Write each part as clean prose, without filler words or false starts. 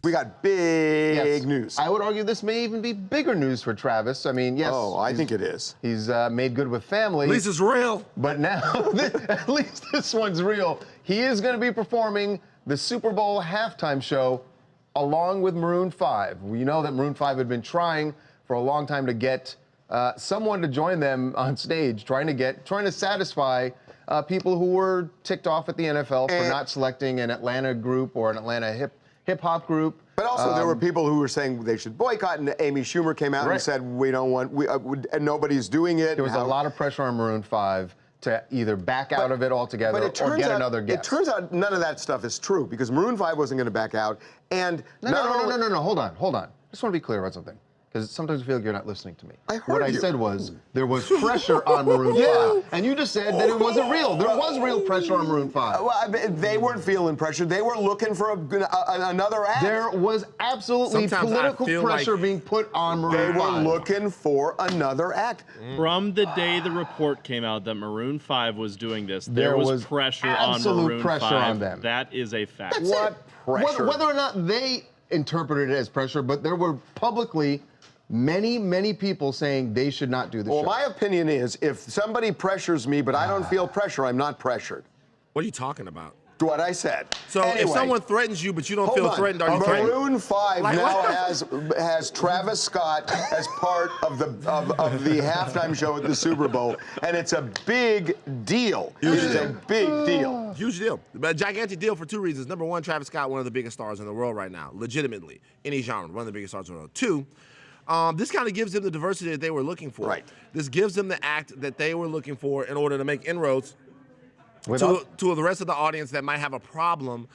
We got big news. I would argue this may even be bigger news for Travis. I mean, yes. Oh, I think it is. He's made good with family. At least it's real. But now, at least this one's real. He is going to be performing the Super Bowl halftime show along with Maroon 5. We know that Maroon 5 had been trying for a long time to get someone to join them on stage, trying to satisfy people who were ticked off at the NFL for not selecting an Atlanta group or an Atlanta hip-hop group. But also there were people who were saying they should boycott, and Amy Schumer came out and said, we don't want, and nobody's doing it. There was a lot of pressure on Maroon 5 to either back out of it altogether or get another guest. It turns out none of that stuff is true, because Maroon 5 wasn't going to back out, and No, hold on. I just want to be clear about something, because sometimes I feel like you're not listening to me. I heard What I said was there was pressure on Maroon 5, and you just said that it wasn't real. There was real pressure on Maroon 5. Well, they weren't feeling pressure. They were looking for another act. There was absolutely political pressure being put on Maroon 5. They were looking for another act. From the day the report came out that Maroon 5 was doing this, there was pressure on Maroon 5. On them. That is a fact. What pressure? Whether or not they interpreted it as pressure, but there were publicly many people saying they should not do the show. Well, my opinion is, if somebody pressures me, but I don't feel pressure, I'm not pressured. What are you talking about? What I said. So if someone threatens you, but you don't feel threatened, are you threatened? Maroon 5 now has Travis Scott as part of the halftime show at the Super Bowl, and it's a big deal. It is a big deal. Huge deal. A gigantic deal for two reasons. Number one, Travis Scott, one of the biggest stars in the world right now, legitimately, any genre, one of the biggest stars in the world. Two, this kind of gives them the diversity that they were looking for. Right. This gives them the act that they were looking for in order to make inroads to the rest of the audience that might have a problem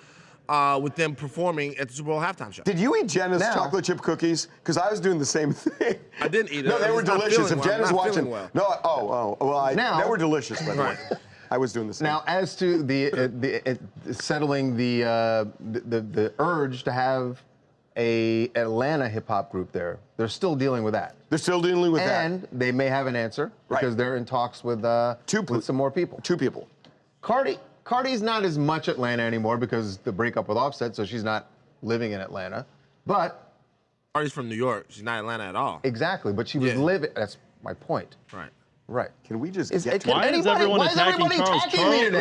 with them performing at the Super Bowl halftime show. Did you eat Jenna's chocolate chip cookies? Because I was doing the same thing. I didn't eat it. No, they were delicious. If Jenna's watching, well. They were delicious, by the way. I was doing the same. Now, as to the settling the urge to have an Atlanta hip-hop group there, they're still dealing with that. They're still dealing with that. And they may have an answer because they're in talks with some more people. Two people. Cardi's not as much Atlanta anymore because the breakup with Offset, so she's not living in Atlanta. But Cardi's from New York. She's not Atlanta at all. Exactly, but she was living. That's my point. Right. Can we just why is everyone attacking Charles?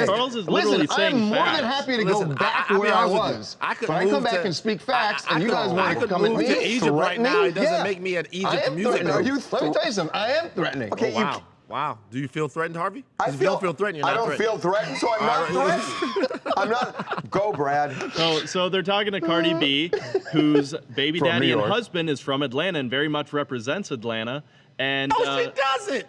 Charles is literally saying I'm more facts. than happy to go back where I was. But I come back and speak facts, and you guys want to come at me. To Egypt right now. It doesn't make me an Egypt music group. Let me tell you something. I am threatening. Okay, wow. Wow. Do you feel threatened, Harvey? If you don't feel threatened, you're not threatened. I don't feel threatened, so I'm not threatened. I'm not. Go, Brad. So they're talking to Cardi B, whose baby daddy and husband is from Atlanta and very much represents Atlanta. And no, she doesn't.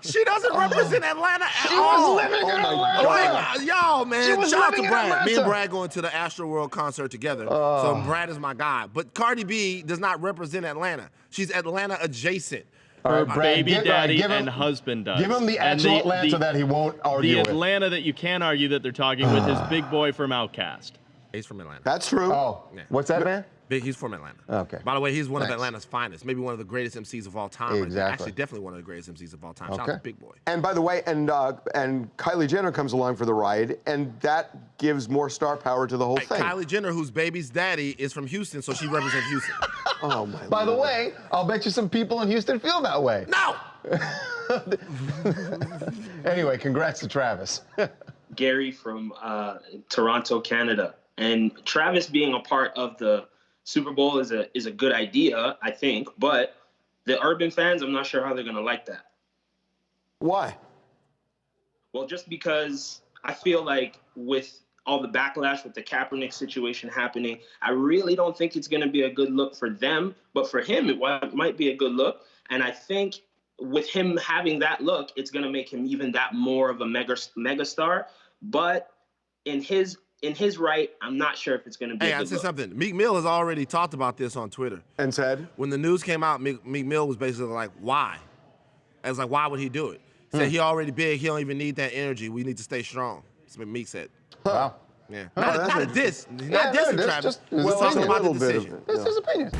She doesn't represent Atlanta at all. She was living in Atlanta. Yo, man, shout out to Brad. Me and Brad going to the Astro World concert together. So Brad is my guy. But Cardi B does not represent Atlanta. She's Atlanta adjacent. Her baby daddy and husband does. Give him the actual Atlanta that he won't argue with. The Atlanta that you can argue that they're talking with is Big Boy from Outkast. He's from Atlanta. That's true. Oh, what's that, man? He's from Atlanta. Okay. By the way, he's one of Atlanta's finest, maybe one of the greatest MCs of all time. Exactly. Actually, definitely one of the greatest MCs of all time. Shout out to Big Boy. And by the way, and Kylie Jenner comes along for the ride, and that gives more star power to the whole thing. Kylie Jenner, whose baby's daddy is from Houston, so she represents Houston. Oh, my By the way, I'll bet you some people in Houston feel that way. No! Anyway, congrats to Travis. Gary from Toronto, Canada. And Travis being a part of the Super Bowl is a good idea, I think, but the urban fans, I'm not sure how they're going to like that. Why? Well, just because I feel like with all the backlash with the Kaepernick situation happening, I really don't think it's going to be a good look for them, but for him, it might be a good look. And I think with him having that look, it's going to make him even that more of a mega star. But in his right, I'm not sure if it's going to be a good I'll say look. something. Meek Mill has already talked about this on Twitter. And said? When the news came out, Meek Mill was basically like, why? I was like, why would he do it? He said he already big. He don't even need that energy. We need to stay strong. That's what Meek said. Wow. Yeah. Not a diss. He's not dissing Travis. We're talking about the decision. That's his opinion.